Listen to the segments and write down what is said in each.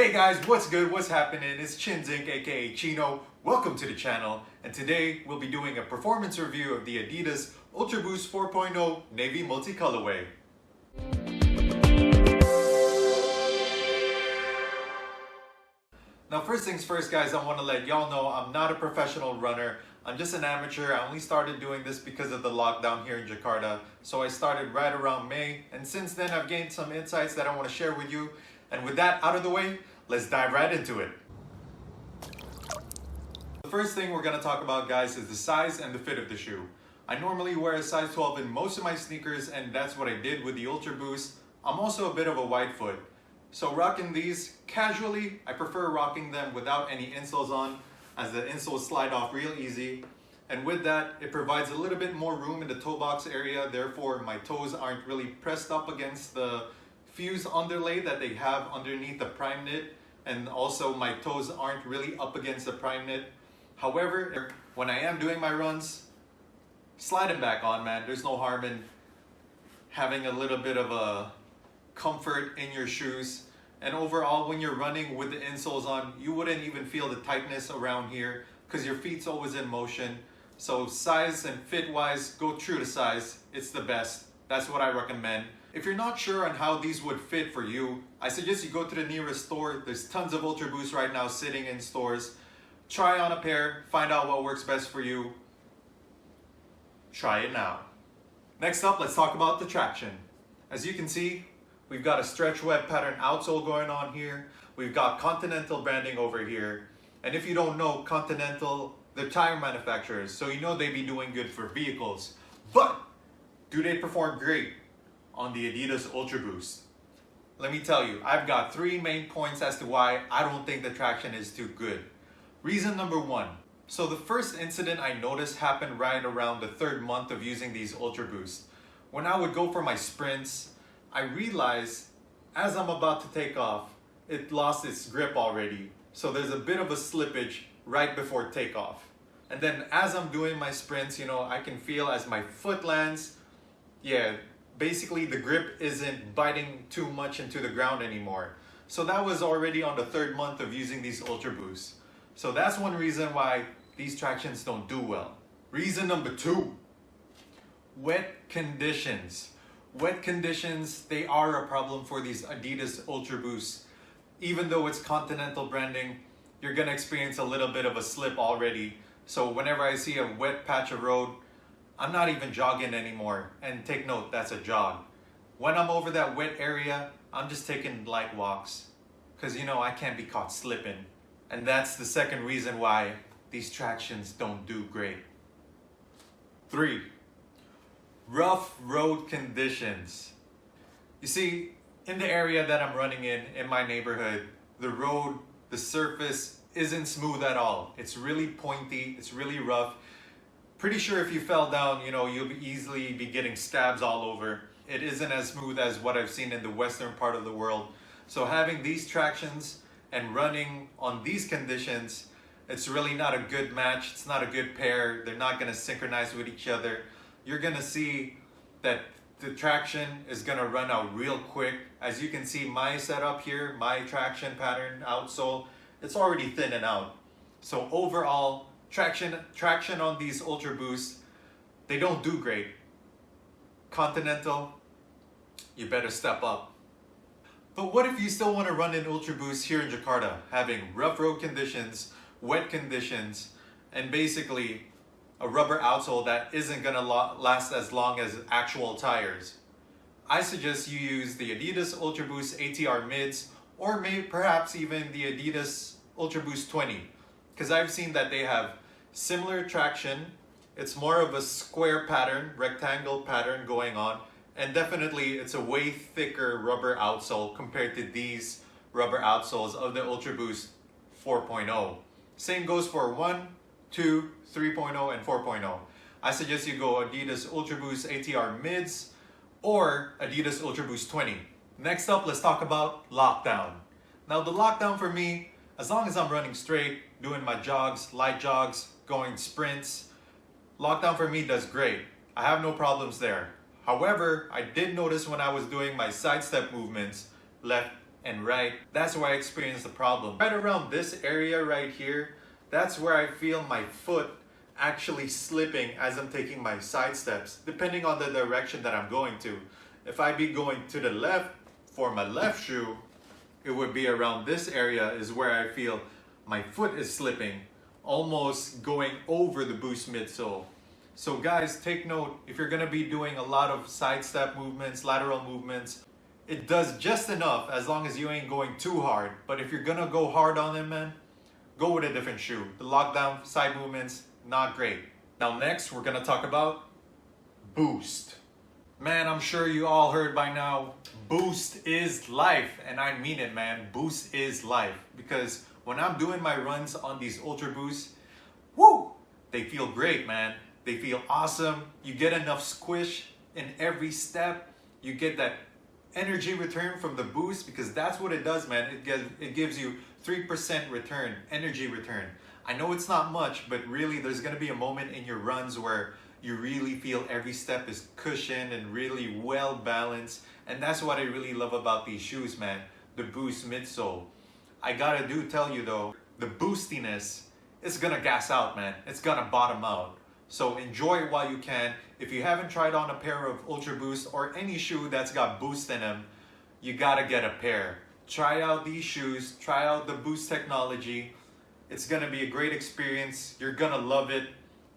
Hey guys, what's good? What's happening? It's cinzinc aka Chino. Welcome to the channel, and today we'll be doing a performance review of the Adidas Ultraboost 4.0 Navy Multicolorway. Now first things first guys, I want to let y'all know I'm not a professional runner. I'm just an amateur. I only started doing this because of the lockdown here in Jakarta. So I started right around May, and since then I've gained some insights that I want to share with you. And with that out of the way, let's dive right into it. The first thing we're going to talk about guys is the size and the fit of the shoe. I normally wear a size 12 in most of my sneakers, and that's what I did with the Ultraboost. I'm also a bit of a wide foot. So rocking these casually, I prefer rocking them without any insoles on, as the insoles slide off real easy. And with that, it provides a little bit more room in the toe box area, therefore my toes aren't really pressed up against the fused underlay that they have underneath the prime knit, and also my toes aren't really up against the prime knit. However, when I am doing my runs, slide them back on, man. There's no harm in having a little bit of a comfort in your shoes. And overall, when you're running with the insoles on, you wouldn't even feel the tightness around here because your feet's always in motion. So size and fit wise, go true to size. It's the best. That's what I recommend. If you're not sure on how these would fit for you, I suggest you go to the nearest store. There's tons of Ultraboosts right now sitting in stores. Try on a pair, find out what works best for you. Try it now. Next up, let's talk about the traction. As you can see, we've got a stretch web pattern outsole going on here. We've got Continental branding over here. And if you don't know, Continental, they're tire manufacturers, so you know they be doing good for vehicles. But do they perform great on the Adidas Ultraboost? Let me tell you, I've got three main points as to why I don't think the traction is too good. Reason number one. So the first incident I noticed happened right around the third month of using these Ultraboosts. When I would go for my sprints, I realized as I'm about to take off, it lost its grip already. So there's a bit of a slippage right before takeoff. And then as I'm doing my sprints, I can feel as my foot lands, basically the grip isn't biting too much into the ground anymore. So that was already on the third month of using these Ultraboosts. So that's one reason why these tractions don't do well. Reason number two, wet conditions. Wet conditions, they are a problem for these Adidas Ultraboosts. Even though it's Continental branding, you're gonna experience a little bit of a slip already. So whenever I see a wet patch of road, I'm not even jogging anymore. And take note, that's a jog. When I'm over that wet area, I'm just taking light walks. Because I can't be caught slipping. And that's the second reason why these tractions don't do great. 3. Rough road conditions. You see, in the area that I'm running in my neighborhood, the road, the surface isn't smooth at all. It's really pointy, it's really rough. Pretty sure if you fell down, you'll easily be getting scabs all over. It isn't as smooth as what I've seen in the western part of the world. So having these tractions and running on these conditions, it's really not a good match. It's not a good pair. They're not going to synchronize with each other. You're going to see that the traction is going to run out real quick. As you can see, my setup here, my traction pattern outsole, it's already thinning out. So overall, traction on these Ultraboosts, they don't do great. Continental, you better step up. But what if you still want to run in Ultraboost here in Jakarta, having rough road conditions, wet conditions, and basically a rubber outsole that isn't going to last as long as actual tires? I suggest you use the Adidas Ultraboost ATR mids, or maybe perhaps even the Adidas Ultraboost 20, because I've seen that they have similar traction. It's more of a square pattern, rectangle pattern going on. And definitely it's a way thicker rubber outsole compared to these rubber outsoles of the Ultraboost 4.0. Same goes for 1, 2, 3.0 and 4.0. I suggest you go Adidas Ultraboost ATR mids or Adidas Ultraboost 20. Next up, let's talk about lockdown. Now the lockdown for me, as long as I'm running straight, doing my jogs, light jogs, going sprints, lockdown for me does great. I have no problems there. However, I did notice when I was doing my sidestep movements, left and right, that's where I experience the problem. Right around this area right here, that's where I feel my foot actually slipping as I'm taking my side steps, depending on the direction that I'm going to. If I be going to the left for my left shoe, it would be around this area is where I feel my foot is slipping, almost going over the Boost midsole. So guys, take note, if you're gonna be doing a lot of side step movements, lateral movements, it does just enough as long as you ain't going too hard. But if you're gonna go hard on them, man, go with a different shoe. The lockdown side movements, not great. Now next, we're gonna talk about Boost. Man, I'm sure you all heard by now, Boost is life. And I mean it, man, Boost is life. Because when I'm doing my runs on these Ultraboosts, woo, they feel great, man. They feel awesome. You get enough squish in every step. You get that energy return from the Boost, because that's what it does, man. It gives you 3% return, energy return. I know it's not much, but really there's gonna be a moment in your runs where you really feel every step is cushioned and really well balanced. And that's what I really love about these shoes, man. The Boost midsole. I gotta tell you though, the boostiness, it's gonna gas out, man. It's gonna bottom out. So enjoy it while you can. If you haven't tried on a pair of Ultraboost or any shoe that's got Boost in them, you gotta get a pair. Try out these shoes, try out the Boost technology. It's gonna be a great experience. You're gonna love it.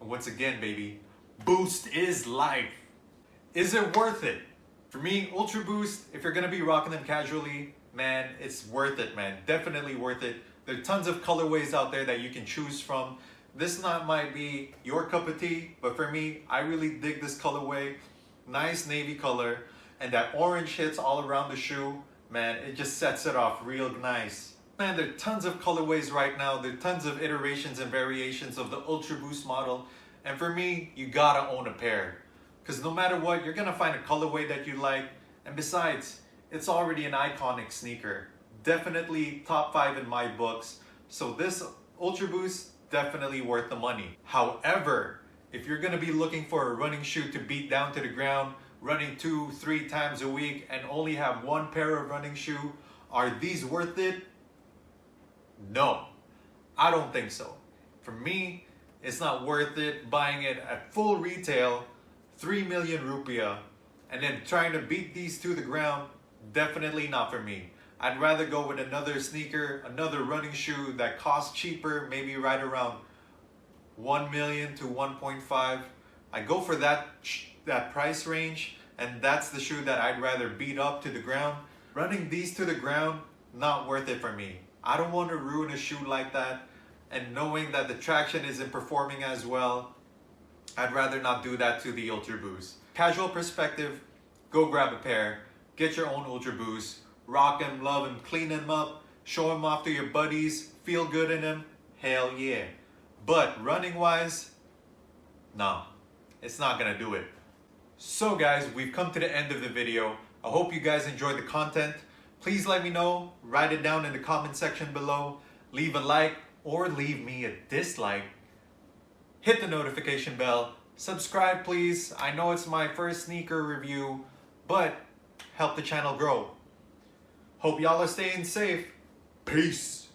And once again, baby, Boost is life. Is it worth it? For me, Ultraboost, if you're gonna be rocking them casually, man, it's worth it, man. Definitely worth it. There are tons of colorways out there that you can choose from. This might be your cup of tea, but for me, I really dig this colorway. Nice navy color, and that orange hits all around the shoe. Man, it just sets it off real nice. Man, there are tons of colorways right now. There are tons of iterations and variations of the Ultraboost model. And for me, you gotta own a pair. Because no matter what, you're gonna find a colorway that you like. And besides, it's already an iconic sneaker. Definitely top 5 in my books. So this Ultraboost, definitely worth the money. However, if you're gonna be looking for a running shoe to beat down to the ground, running 2-3 times a week and only have one pair of running shoe, are these worth it? No, I don't think so. For me, it's not worth it buying it at full retail, 3 million rupiah, and then trying to beat these to the ground. Definitely not for me. I'd rather go with another sneaker, another running shoe that costs cheaper, maybe right around 1 million to 1.5. I go for that price range, and that's the shoe that I'd rather beat up to the ground. Running these to the ground, not worth it for me. I don't want to ruin a shoe like that, and knowing that the traction isn't performing as well, I'd rather not do that to the Ultraboost. Casual perspective, go grab a pair, get your own Ultraboost, rock them, love them, clean them up, show them off to your buddies, feel good in them, hell yeah. But running wise, nah, it's not gonna do it. So guys, we've come to the end of the video. I hope you guys enjoyed the content. Please let me know, write it down in the comment section below, leave a like or leave me a dislike. Hit the notification bell, subscribe please. I know it's my first sneaker review, but help the channel grow. Hope y'all are staying safe. Peace.